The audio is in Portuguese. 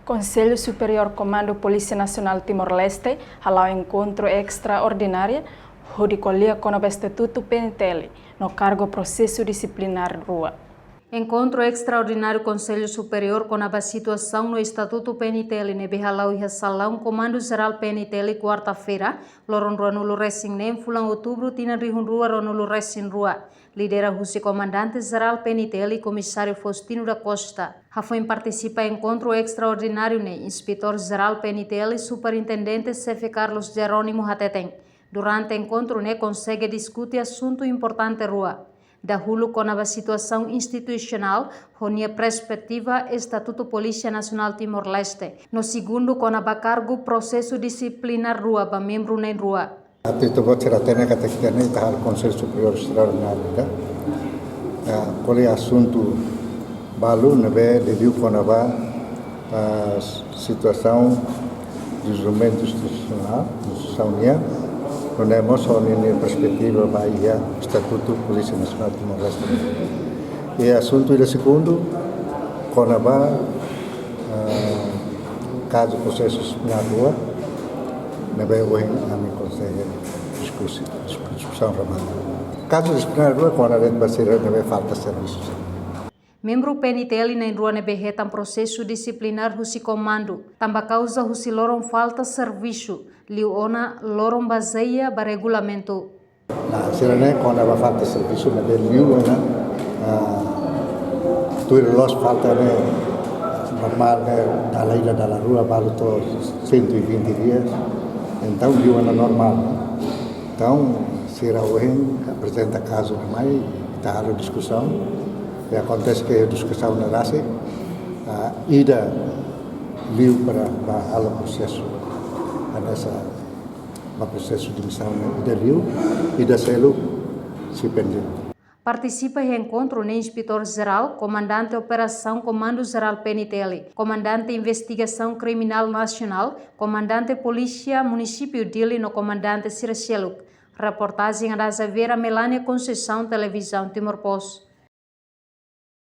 Conselho Superior Comando Polícia Nacional Timor-Leste halau encontro extraordinário onde colhia com o Estatuto PNTL no cargo processo disciplinar rua. Encontro extraordinário Conselho Superior com a situação no Estatuto PNTL ne Behalau e Salão Comando Geral PNTL quarta-feira, loron rua no Luresin nem fulan outubro tina rihun rua no Luresin rua. Lidera o comandante geral PNTL comissário Faustino da Costa. Rafael participa em encontro extraordinário ne inspetor geral PNTL superintendente chefe Carlos Jerônimo Hateteng. Durante o encontro ne consegue discutir assunto importante rua. Da hulu com a situação institucional, com a perspectiva Estatuto Polícia Nacional Timor-Leste. No segundo, com a cargo processo disciplinar rua, para membro nem rua. Até tu vou tirar até que tem que o Conselho Superior Extraordinário, tá? Qual é o assunto balu nebe devido com a situação do desenvolvimento institucional, institucional. Não é só na perspectiva Bahia, Estatuto Polícia Nacional Timor-Leste. E o assunto do segundo, com a caso processo disciplinar rua, não é hoje a minha consegue discussão ramada. Caso disciplinar rua, com a rede baseira não é falta de serviços. Membro PNTL na rua ne berretam processo disciplinar husi comando, tamba causa husi loron falta serviço, liona loron baseia ba regulamento. Na sirene com a falta serviço na liu na tudo los falta ne normal ne da lei da rua balu to 120 dias, então liu na normal. Então se hoje apresenta caso mais está a discussão. E acontece que a discussão na raça ida liu para o processo nessa processo de missão ida liu ida selo se pendente. Participa em encontro no inspetor-geral, comandante Operação Comando Geral PNTL, comandante Investigação Criminal Nacional, comandante Polícia Município Dili no comandante Siracheluk. Reportagem da Vera Melania Conceição, Televisão Timor-Post.